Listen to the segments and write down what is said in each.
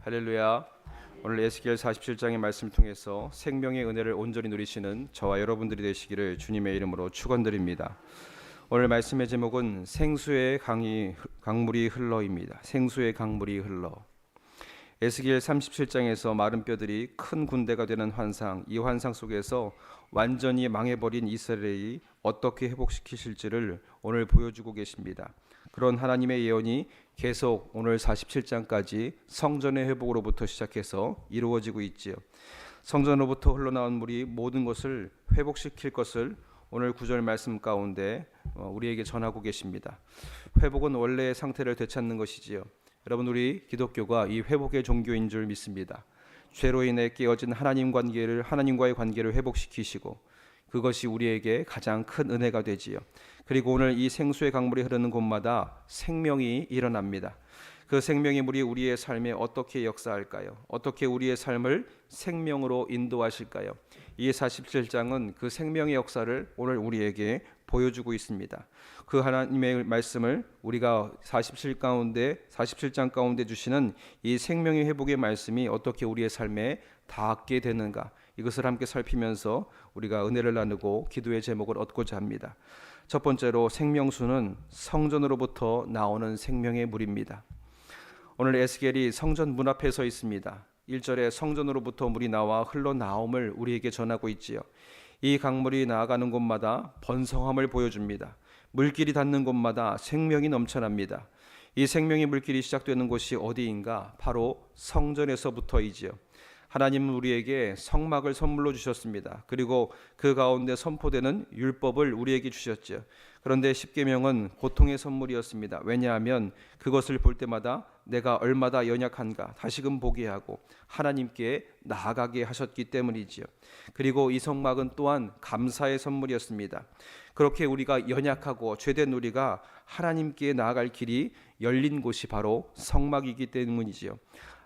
할렐루야. 오늘 에스겔 47장의 말씀을 통해서 생명의 은혜를 온전히 누리시는 저와 여러분들이 되시기를 주님의 이름으로 축원드립니다. 오늘 말씀의 제목은 생수의 강물이 흘러입니다. 생수의 강물이 흘러. 에스겔 37장에서 마른 뼈들이 큰 군대가 되는 환상, 이 환상 속에서 완전히 망해버린 이스라엘이 어떻게 회복시키실지를 오늘 보여주고 계십니다. 그런 하나님의 예언이 계속 오늘 47장까지 성전의 회복으로부터 시작해서 이루어지고 있지요. 성전으로부터 흘러나온 물이 모든 것을 회복시킬 것을 오늘 9절 말씀 가운데 우리에게 전하고 계십니다. 회복은 원래의 상태를 되찾는 것이지요. 여러분, 우리 기독교가 이 회복의 종교인 줄 믿습니다. 죄로 인해 깨어진 하나님과의 관계를 회복시키시고 그것이 우리에게 가장 큰 은혜가 되지요. 그리고 오늘 이 생수의 강물이 흐르는 곳마다 생명이 일어납니다. 그 생명의 물이 우리의 삶에 어떻게 역사할까요? 어떻게 우리의 삶을 생명으로 인도하실까요? 이 47장은 그 생명의 역사를 오늘 우리에게 보여주고 있습니다. 그 하나님의 말씀을 우리가 47장 가운데 주시는 이 생명의 회복의 말씀이 어떻게 우리의 삶에 닿게 되는가, 이것을 함께 살피면서 우리가 은혜를 나누고 기도의 제목을 얻고자 합니다. 첫 번째로, 생명수는 성전으로부터 나오는 생명의 물입니다. 오늘 에스겔이 성전 문 앞에 서 있습니다. 1절에 성전으로부터 물이 나와 흘러나옴을 우리에게 전하고 있지요. 이 강물이 나아가는 곳마다 번성함을 보여줍니다. 물길이 닿는 곳마다 생명이 넘쳐납니다. 이 생명의 물길이 시작되는 곳이 어디인가? 바로 성전에서부터이지요. 하나님은 우리에게 성막을 선물로 주셨습니다. 그리고 그 가운데 선포되는 율법을 우리에게 주셨죠. 그런데 십계명은 고통의 선물이었습니다. 왜냐하면 그것을 볼 때마다 내가 얼마나 연약한가 다시금 보게 하고 하나님께 나아가게 하셨기 때문이지요. 그리고 이 성막은 또한 감사의 선물이었습니다. 그렇게 우리가 연약하고 죄된 우리가 하나님께 나아갈 길이 열린 곳이 바로 성막이기 때문이지요.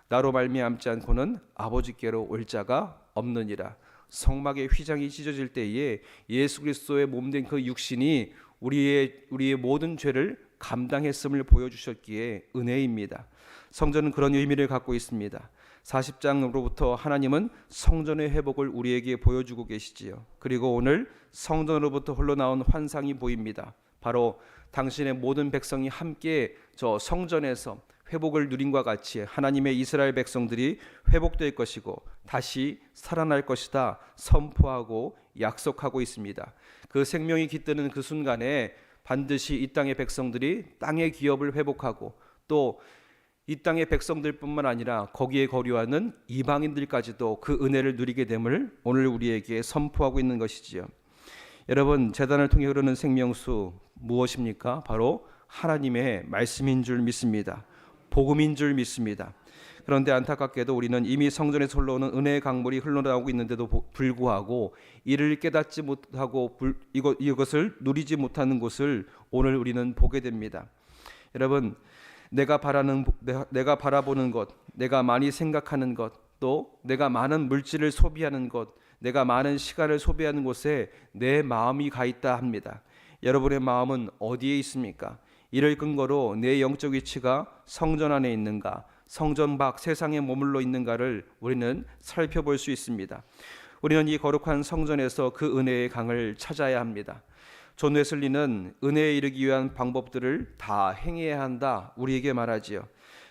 나로 말미암지 않고는 아버지께로 올 자가 없느니라. 성막의 휘장이 찢어질 때에 예수 그리스도의 몸된 그 육신이 우리의 모든 죄를 감당했음을 보여주셨기에 은혜입니다. 성전은 그런 의미를 갖고 있습니다. 40장으로부터 하나님은 성전의 회복을 우리에게 보여주고 계시지요. 그리고 오늘 성전으로부터 흘러나온 환상이 보입니다. 바로 당신의 모든 백성이 함께 저 성전에서 회복을 누린과 같이 하나님의 이스라엘 백성들이 회복될 것이고 다시 살아날 것이다 선포하고 약속하고 있습니다. 그 생명이 깃드는 그 순간에 반드시 이 땅의 백성들이 땅의 기업을 회복하고 또 이 땅의 백성들뿐만 아니라 거기에 거류하는 이방인들까지도 그 은혜를 누리게 됨을 오늘 우리에게 선포하고 있는 것이지요. 여러분, 제단을 통해 흐르는 생명수 무엇입니까? 바로 하나님의 말씀인 줄 믿습니다. 복음인 줄 믿습니다. 그런데 안타깝게도 우리는 이미 성전에서 흘러오는 은혜의 강물이 흘러나오고 있는데도 불구하고 이를 깨닫지 못하고 이것을 누리지 못하는 곳을 오늘 우리는 보게 됩니다. 여러분, 내가 바라보는 것, 내가 많이 생각하는 것, 또 내가 많은 물질을 소비하는 것, 내가 많은 시간을 소비하는 곳에 내 마음이 가 있다 합니다. 여러분의 마음은 어디에 있습니까? 이를 근거로 내 영적 위치가 성전 안에 있는가, 성전 밖 세상에 머물러 있는가를 우리는 살펴볼 수 있습니다. 우리는 이 거룩한 성전에서 그 은혜의 강을 찾아야 합니다. 존 웨슬리는 은혜에 이르기 위한 방법들을 다 행해야 한다 우리에게 말하지요.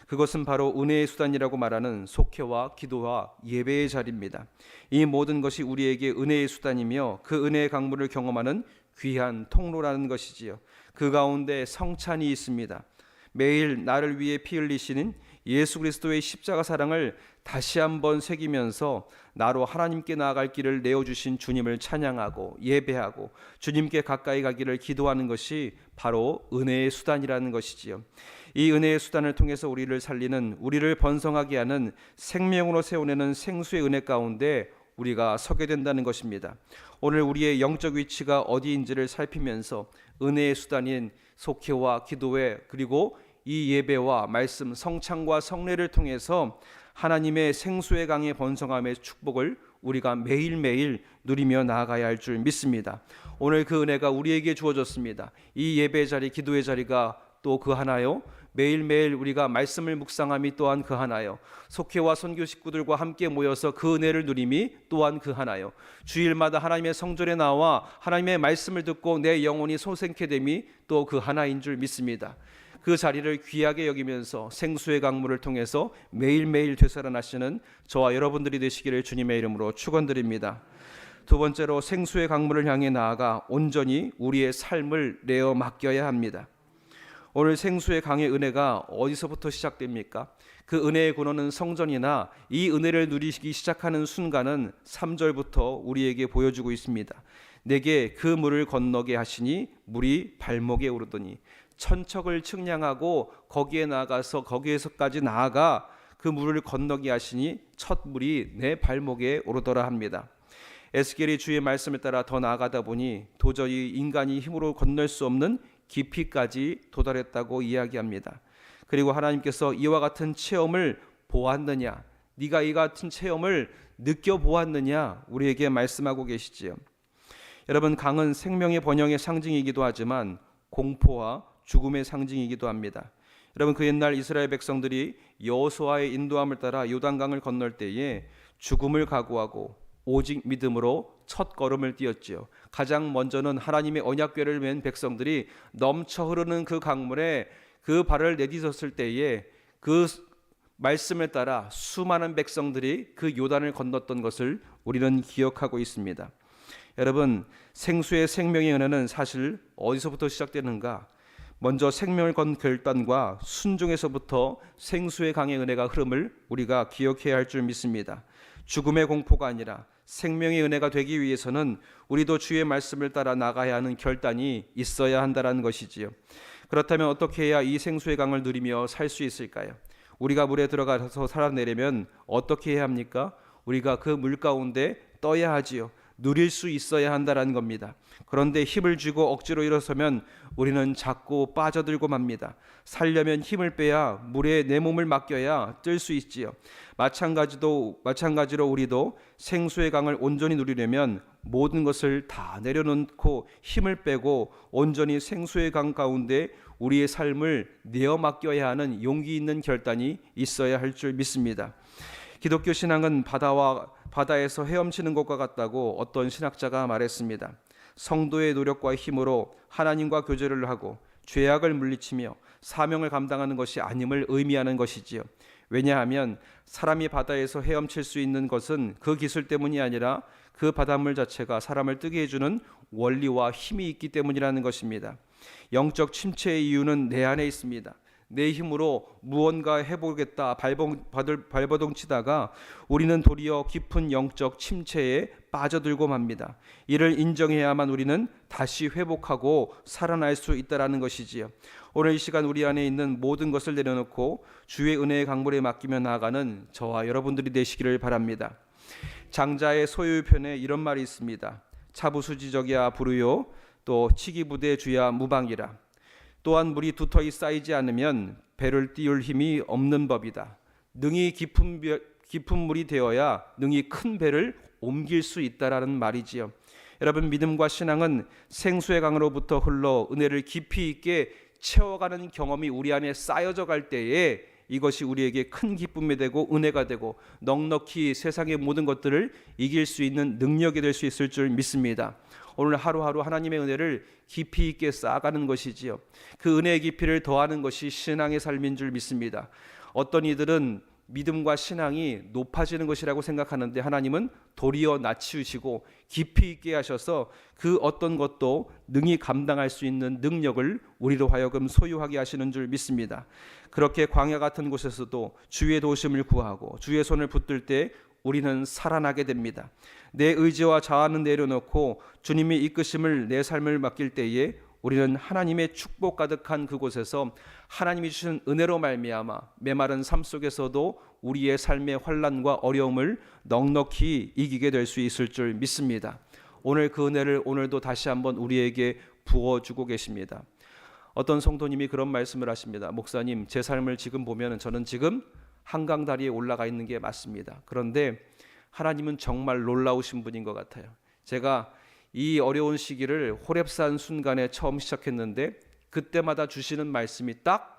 그것은 바로 은혜의 수단이라고 말하는 속회와 기도와 예배의 자리입니다. 이 모든 것이 우리에게 은혜의 수단이며 그 은혜의 강물을 경험하는 귀한 통로라는 것이지요. 그 가운데 성찬이 있습니다. 매일 나를 위해 피 흘리시는 예수 그리스도의 십자가 사랑을 다시 한번 새기면서 나로 하나님께 나아갈 길을 내어주신 주님을 찬양하고 예배하고 주님께 가까이 가기를 기도하는 것이 바로 은혜의 수단이라는 것이지요. 이 은혜의 수단을 통해서 우리를 살리는, 우리를 번성하게 하는, 생명으로 세워내는 생수의 은혜 가운데 우리가 서게 된다는 것입니다. 오늘 우리의 영적 위치가 어디인지를 살피면서 은혜의 수단인 속회와 기도회, 그리고 이 예배와 말씀, 성찬과 성례를 통해서 하나님의 생수의 강의 번성함의 축복을 우리가 매일매일 누리며 나아가야 할 줄 믿습니다. 오늘 그 은혜가 우리에게 주어졌습니다. 이 예배의 자리, 기도의 자리가 또 그 하나요, 매일매일 우리가 말씀을 묵상함이 또한 그 하나요. 속회와 선교 식구들과 함께 모여서 그 은혜를 누림이 또한 그 하나요. 주일마다 하나님의 성전에 나와 하나님의 말씀을 듣고 내 영혼이 소생케 됨이 또 그 하나인 줄 믿습니다. 그 자리를 귀하게 여기면서 생수의 강물을 통해서 매일매일 되살아나시는 저와 여러분들이 되시기를 주님의 이름으로 축원드립니다. 두 번째로 생수의 강물을 향해 나아가 온전히 우리의 삶을 내어 맡겨야 합니다. 오늘 생수의 강의 은혜가 어디서부터 시작됩니까? 그 은혜의 근원은 성전이나 이 은혜를 누리기 시작하는 순간은 3절부터 우리에게 보여주고 있습니다. 내게 그 물을 건너게 하시니 물이 발목에 오르더니 천척을 측량하고 거기에 나가서 거기에서까지 나아가 그 물을 건너게 하시니 첫 물이 내 발목에 오르더라 합니다. 에스겔이 주의 말씀에 따라 더 나아가다 보니 도저히 인간이 힘으로 건널 수 없는 깊이까지 도달했다고 이야기합니다. 그리고 하나님께서 이와 같은 체험을 보았느냐, 네가 이 같은 체험을 느껴보았느냐 우리에게 말씀하고 계시지요. 여러분, 강은 생명의 번영의 상징이기도 하지만 공포와 죽음의 상징이기도 합니다. 여러분, 그 옛날 이스라엘 백성들이 여호수아의 인도함을 따라 요단강을 건널 때에 죽음을 각오하고 오직 믿음으로 첫 걸음을 띄었지요. 가장 먼저는 하나님의 언약궤를 맨 백성들이 넘쳐 흐르는 그 강물에 그 발을 내딛었을 때에 그 말씀을 따라 수많은 백성들이 그 요단을 건넜던 것을 우리는 기억하고 있습니다. 여러분, 생수의 생명의 은혜는 사실 어디서부터 시작되는가? 먼저 생명을 건 결단과 순종에서부터 생수의 강의 은혜가 흐름을 우리가 기억해야 할 줄 믿습니다. 죽음의 공포가 아니라 생명의 은혜가 되기 위해서는 우리도 주의 말씀을 따라 나가야 하는 결단이 있어야 한다는 것이지요. 그렇다면 어떻게 해야 이 생수의 강을 누리며 살 수 있을까요? 우리가 물에 들어가서 살아내려면 어떻게 해야 합니까? 우리가 그 물 가운데 떠야 하지요. 누릴 수 있어야 한다는 겁니다. 그런데 힘을 쥐고 억지로 일어서면 우리는 자꾸 빠져들고 맙니다. 살려면 힘을 빼야 물에 내 몸을 맡겨야 뜰 수 있지요. 마찬가지로 우리도 생수의 강을 온전히 누리려면 모든 것을 다 내려놓고 힘을 빼고 온전히 생수의 강 가운데 우리의 삶을 내어 맡겨야 하는 용기 있는 결단이 있어야 할 줄 믿습니다. 기독교 신앙은 바다에서 헤엄치는 것과 같다고 어떤 신학자가 말했습니다. 성도의 노력과 힘으로 하나님과 교제를 하고 죄악을 물리치며 사명을 감당하는 것이 아님을 의미하는 것이지요. 왜냐하면 사람이 바다에서 헤엄칠 수 있는 것은 그 기술 때문이 아니라 그 바닷물 자체가 사람을 뜨게 해주는 원리와 힘이 있기 때문이라는 것입니다. 영적 침체의 이유는 내 안에 있습니다. 내 힘으로 무언가 해보겠다 발버둥 치다가 우리는 도리어 깊은 영적 침체에 빠져들고 맙니다. 이를 인정해야만 우리는 다시 회복하고 살아날 수 있다는 것이지요. 오늘 이 시간 우리 안에 있는 모든 것을 내려놓고 주의 은혜의 강물에 맡기며 나아가는 저와 여러분들이 되시기를 바랍니다. 장자의 소유편에 이런 말이 있습니다. 차부수지적이야 부르요, 또 치기부대 주야 무방이라. 또한 물이 두터이 쌓이지 않으면 배를 띄울 힘이 없는 법이다. 능히 깊은 물이 되어야 능히 큰 배를 옮길 수 있다라는 말이지요. 여러분, 믿음과 신앙은 생수의 강으로부터 흘러 은혜를 깊이 있게 채워가는 경험이 우리 안에 쌓여져 갈 때에 이것이 우리에게 큰 기쁨이 되고 은혜가 되고 넉넉히 세상의 모든 것들을 이길 수 있는 능력이 될 수 있을 줄 믿습니다. 오늘 하루하루 하나님의 은혜를 깊이 있게 쌓아가는 것이지요. 그 은혜의 깊이를 더하는 것이 신앙의 삶인 줄 믿습니다. 어떤 이들은 믿음과 신앙이 높아지는 것이라고 생각하는데 하나님은 도리어 낮추시고 깊이 있게 하셔서 그 어떤 것도 능히 감당할 수 있는 능력을 우리로 하여금 소유하게 하시는 줄 믿습니다. 그렇게 광야 같은 곳에서도 주의 도우심을 구하고 주의 손을 붙들 때 우리는 살아나게 됩니다. 내 의지와 자아는 내려놓고 주님이 이끄심을 내 삶을 맡길 때에 우리는 하나님의 축복 가득한 그곳에서 하나님이 주신 은혜로 말미암아 메마른 삶 속에서도 우리의 삶의 환난과 어려움을 넉넉히 이기게 될 수 있을 줄 믿습니다. 오늘 그 은혜를 오늘도 다시 한번 우리에게 부어주고 계십니다. 어떤 성도님이 그런 말씀을 하십니다. 목사님, 제 삶을 지금 보면 저는 지금 한강 다리에 올라가 있는 게 맞습니다. 그런데 하나님은 정말 놀라우신 분인 것 같아요. 제가 이 어려운 시기를 호렙산 순간에 처음 시작했는데 그때마다 주시는 말씀이 딱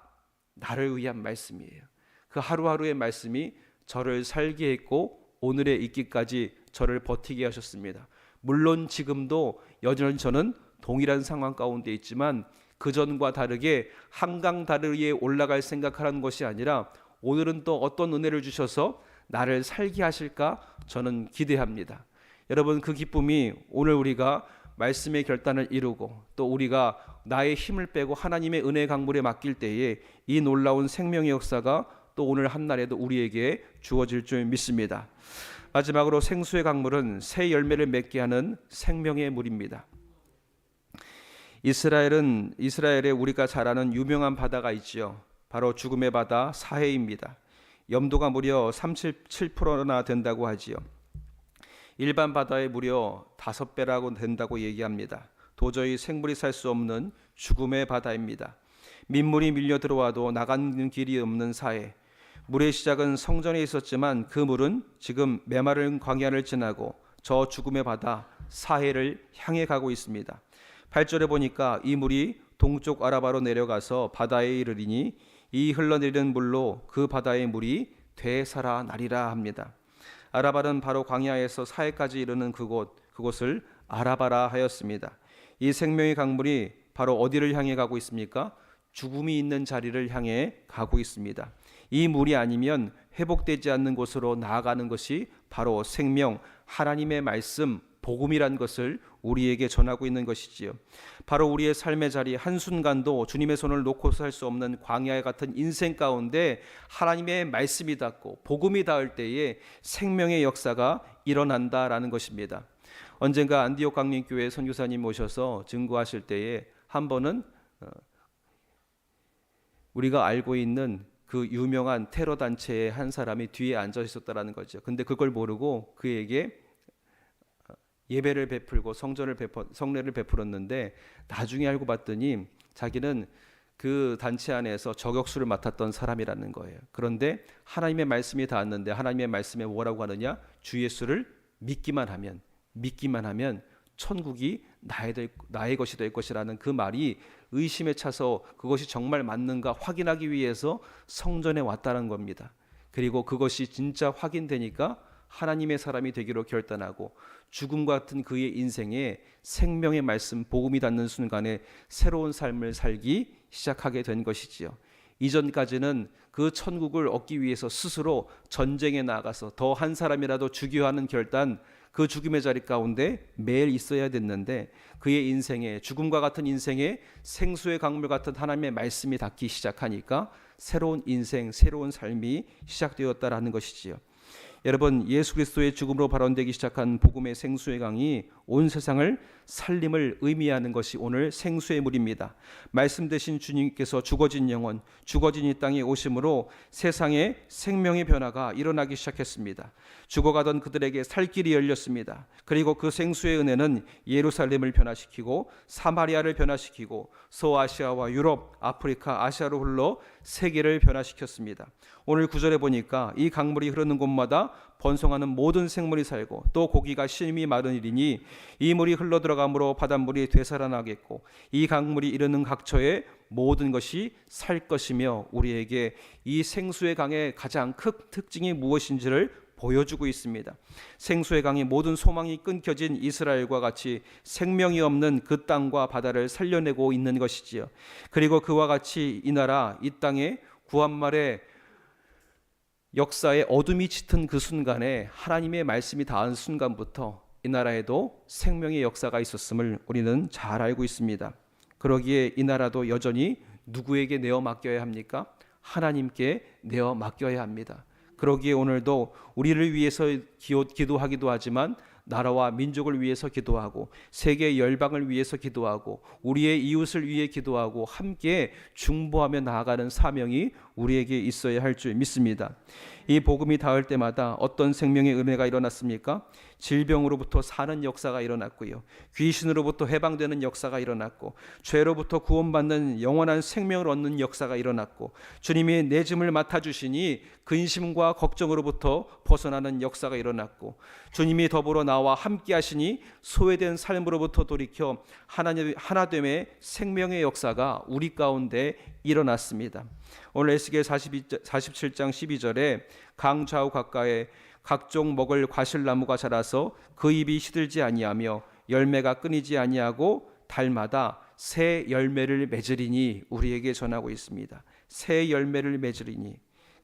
나를 위한 말씀이에요. 그 하루하루의 말씀이 저를 살게 했고 오늘에 있기까지 저를 버티게 하셨습니다. 물론 지금도 여전히 저는 동일한 상황 가운데 있지만 그전과 다르게 한강 다리에 올라갈 생각하는 것이 아니라 오늘은 또 어떤 은혜를 주셔서 나를 살게 하실까 저는 기대합니다. 여러분, 그 기쁨이 오늘 우리가 말씀의 결단을 이루고 또 우리가 나의 힘을 빼고 하나님의 은혜 강물에 맡길 때에 이 놀라운 생명의 역사가 또 오늘 한날에도 우리에게 주어질 줄 믿습니다. 마지막으로 생수의 강물은 새 열매를 맺게 하는 생명의 물입니다. 이스라엘에 우리가 잘 아는 유명한 바다가 있지요. 바로 죽음의 바다 사해입니다. 염도가 무려 37%나 된다고 하지요. 일반 바다의 무려 5배라고 된다고 얘기합니다. 도저히 생물이 살 수 없는 죽음의 바다입니다. 민물이 밀려 들어와도 나가는 길이 없는 사해. 물의 시작은 성전에 있었지만 그 물은 지금 메마른 광야를 지나고 저 죽음의 바다 사해를 향해 가고 있습니다. 8절에 보니까 이 물이 동쪽 아라바로 내려가서 바다에 이르리니 이 흘러내리는 물로 그 바다의 물이 되살아나리라 합니다. 아라바는 바로 광야에서 사해까지 이르는 그곳을 아라바라 하였습니다. 이 생명의 강물이 바로 어디를 향해 가고 있습니까? 죽음이 있는 자리를 향해 가고 있습니다. 이 물이 아니면 회복되지 않는 곳으로 나아가는 것이 바로 생명, 하나님의 말씀, 복음이란 것을 우리에게 전하고 있는 것이지요. 바로 우리의 삶의 자리 한순간도 주님의 손을 놓고 살 수 없는 광야 같은 인생 가운데 하나님의 말씀이 닿고 복음이 닿을 때에 생명의 역사가 일어난다라는 것입니다. 언젠가 안디옥 강림교회 선교사님 모셔서 증거하실 때에 한 번은 우리가 알고 있는 그 유명한 테러 단체의 한 사람이 뒤에 앉아 있었다라는 거죠. 근데 그걸 모르고 그에게 예배를 베풀고 성례를 베풀었는데 나중에 알고 봤더니 자기는 그 단체 안에서 저격수를 맡았던 사람이라는 거예요. 그런데 하나님의 말씀이 닿았는데 하나님의 말씀에 뭐라고 하느냐? 주 예수를 믿기만 하면 천국이 나의 것이 될 것이라는 그 말이 의심에 차서 그것이 정말 맞는가 확인하기 위해서 성전에 왔다는 겁니다. 그리고 그것이 진짜 확인되니까 하나님의 사람이 되기로 결단하고 죽음 같은 그의 인생에 생명의 말씀, 복음이 닿는 순간에 새로운 삶을 살기 시작하게 된 것이지요. 이전까지는 그 천국을 얻기 위해서 스스로 전쟁에 나가서 더 한 사람이라도 죽여야 하는 결단, 그 죽음의 자리 가운데 매일 있어야 됐는데 그의 인생에, 죽음과 같은 인생에 생수의 강물 같은 하나님의 말씀이 닿기 시작하니까 새로운 인생, 새로운 삶이 시작되었다라는 것이지요. 여러분, 예수 그리스도의 죽음으로 발원되기 시작한 복음의 생수의 강이 온 세상을 살림을 의미하는 것이 오늘 생수의 물입니다. 말씀 되신 주님께서 죽어진 영혼, 죽어진 이 땅에 오심으로 세상에 생명의 변화가 일어나기 시작했습니다. 죽어가던 그들에게 살 길이 열렸습니다. 그리고 그 생수의 은혜는 예루살렘을 변화시키고 사마리아를 변화시키고 소아시아와 유럽, 아프리카, 아시아로 흘러 세계를 변화시켰습니다. 오늘 9절에 보니까 이 강물이 흐르는 곳마다 번성하는 모든 생물이 살고 또 고기가 심히 마른 일이니 이 물이 흘러 들어감으로 바닷물이 되살아나겠고 이 강물이 이르는 각처에 모든 것이 살 것이며 우리에게 이 생수의 강의 가장 큰 특징이 무엇인지를 보여주고 있습니다. 생수의 강이 모든 소망이 끊겨진 이스라엘과 같이 생명이 없는 그 땅과 바다를 살려내고 있는 것이지요. 그리고 그와 같이 이 나라, 이 땅에 구한말의 역사의 어둠이 짙은 그 순간에 하나님의 말씀이 닿은 순간부터 이 나라에도 생명의 역사가 있었음을 우리는 잘 알고 있습니다. 그러기에 이 나라도 여전히 누구에게 내어 맡겨야 합니까? 하나님께 내어 맡겨야 합니다. 그러기에 오늘도 우리를 위해서 기도하기도 하지만 나라와 민족을 위해서 기도하고 세계 열방을 위해서 기도하고 우리의 이웃을 위해 기도하고 함께 중보하며 나아가는 사명이 우리에게 있어야 할 줄 믿습니다. 이 복음이 닿을 때마다 어떤 생명의 은혜가 일어났습니까? 질병으로부터 사는 역사가 일어났고요. 귀신으로부터 해방되는 역사가 일어났고 죄로부터 구원받는 영원한 생명을 얻는 역사가 일어났고 주님이 내 짐을 맡아주시니 근심과 걱정으로부터 벗어나는 역사가 일어났고 주님이 더불어 나와 함께 하시니 소외된 삶으로부터 돌이켜 하나됨의 생명의 역사가 우리 가운데 일어났습니다. 오늘 에스겔 47장 12절에 강 좌우 가까에 각종 먹을 과실나무가 자라서 그 잎이 시들지 아니하며 열매가 끊이지 아니하고 달마다 새 열매를 맺으리니 우리에게 전하고 있습니다. 새 열매를 맺으리니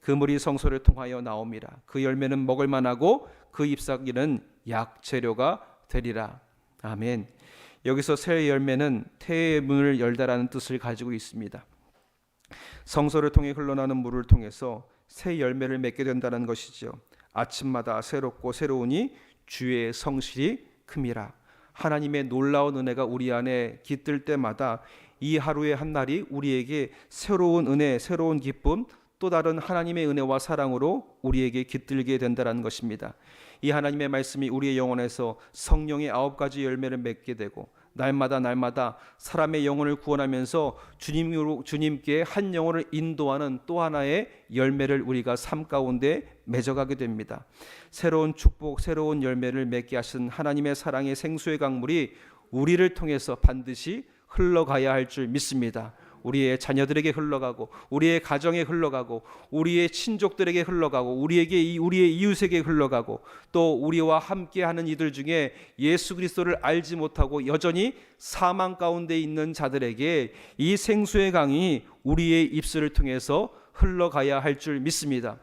그물이 성소를 통하여 나옵니다. 그 열매는 먹을 만하고 그 잎사귀는 약재료가 되리라. 아멘. 여기서 새 열매는 태의 문을 열다라는 뜻을 가지고 있습니다. 성소를 통해 흘러나는 물을 통해서 새 열매를 맺게 된다는 것이죠. 아침마다 새롭고 새로우니 주의 성실이 큼이라. 하나님의 놀라운 은혜가 우리 안에 깃들 때마다 이 하루의 한 날이 우리에게 새로운 은혜, 새로운 기쁨, 또 다른 하나님의 은혜와 사랑으로 우리에게 깃들게 된다는 것입니다. 이 하나님의 말씀이 우리의 영혼에서 성령의 9가지 열매를 맺게 되고 날마다 사람의 영혼을 구원하면서 주님께 한 영혼을 인도하는 또 하나의 열매를 우리가 삶 가운데 맺어가게 됩니다. 새로운 축복, 새로운 열매를 맺게 하신 하나님의 사랑의 생수의 강물이 우리를 통해서 반드시 흘러가야 할 줄 믿습니다. 우리의 자녀들에게 흘러가고 우리의 가정에 흘러가고 우리의 친족들에게 흘러가고 우리의 이웃에게 흘러가고 또 우리와 함께하는 이들 중에 예수 그리스도를 알지 못하고 여전히 사망 가운데 있는 자들에게 이 생수의 강이 우리의 입술을 통해서 흘러가야 할 줄 믿습니다.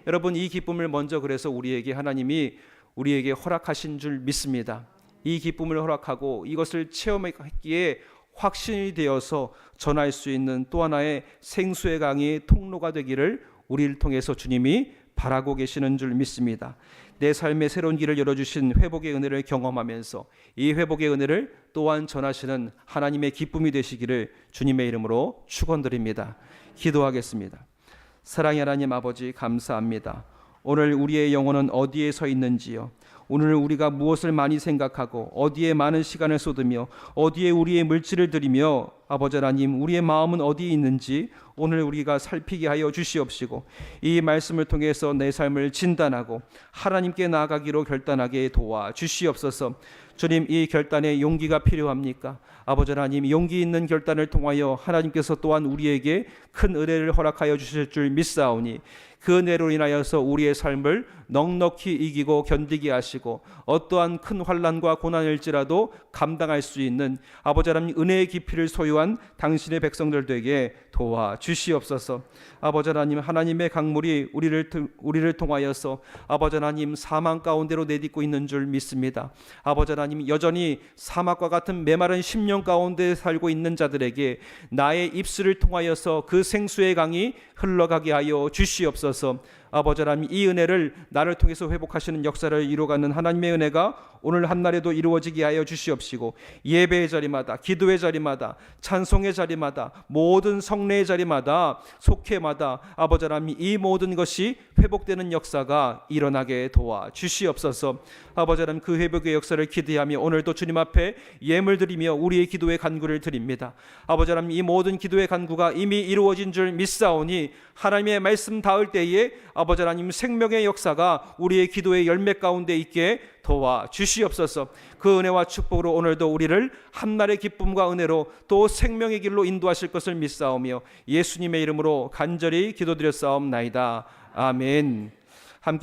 여러분, 이 기쁨을 먼저 그래서 하나님이 우리에게 허락하신 줄 믿습니다. 이 기쁨을 허락하고 이것을 체험했기에 확신이 되어서 전할 수 있는 또 하나의 생수의 강이 통로가 되기를 우리를 통해서 주님이 바라고 계시는 줄 믿습니다. 내 삶의 새로운 길을 열어주신 회복의 은혜를 경험하면서 이 회복의 은혜를 또한 전하시는 하나님의 기쁨이 되시기를 주님의 이름으로 축원드립니다. 기도하겠습니다. 사랑의 하나님 아버지, 감사합니다. 오늘 우리의 영혼은 어디에 서 있는지요? 오늘 우리가 무엇을 많이 생각하고 어디에 많은 시간을 쏟으며 어디에 우리의 물질을 들이며 아버지 하나님, 우리의 마음은 어디에 있는지 오늘 우리가 살피게 하여 주시옵시고 이 말씀을 통해서 내 삶을 진단하고 하나님께 나아가기로 결단하게 도와 주시옵소서. 주님, 이 결단에 용기가 필요합니까? 아버지 하나님, 용기 있는 결단을 통하여 하나님께서 또한 우리에게 큰 은혜를 허락하여 주실 줄 믿사오니 그 은혜로 인하여서 우리의 삶을 넉넉히 이기고 견디게 하시고 어떠한 큰 환난과 고난일지라도 감당할 수 있는 아버지 하나님 은혜의 깊이를 소유한 당신의 백성들 되게 도와 주시옵소서. 아버지 하나님, 하나님의 강물이 우리를 통하여서 아버지 하나님 사망 가운데로 내딛고 있는 줄 믿습니다. 아버지 하나님, 여전히 사막과 같은 메마른 심령 가운데 살고 있는 자들에게 나의 입술을 통하여서 그 생수의 강이 흘러가게 하여 주시옵소서. 아버지 하나님, 이 은혜를 나를 통해서 회복하시는 역사를 이루어가는 하나님의 은혜가 오늘 한날에도 이루어지게 하여 주시옵시고 예배의 자리마다, 기도의 자리마다, 찬송의 자리마다, 모든 성례의 자리마다, 속회마다 아버지 하나님 이 모든 것이 회복되는 역사가 일어나게 도와 주시옵소서. 아버지 하나님, 그 회복의 역사를 기대하며 오늘도 주님 앞에 예물 드리며 우리의 기도의 간구를 드립니다. 아버지 하나님, 이 모든 기도의 간구가 이미 이루어진 줄 믿사오니 하나님의 말씀 닿을 때에 아버지 하나님 생명의 역사가 우리의 기도의 열매 가운데 있게 도와 주시옵소서. 그 은혜와 축복으로 오늘도 우리를 한날의 기쁨과 은혜로 또 생명의 길로 인도하실 것을 믿사오며 예수님의 이름으로 간절히 기도드렸사옵나이다. 아멘. 함께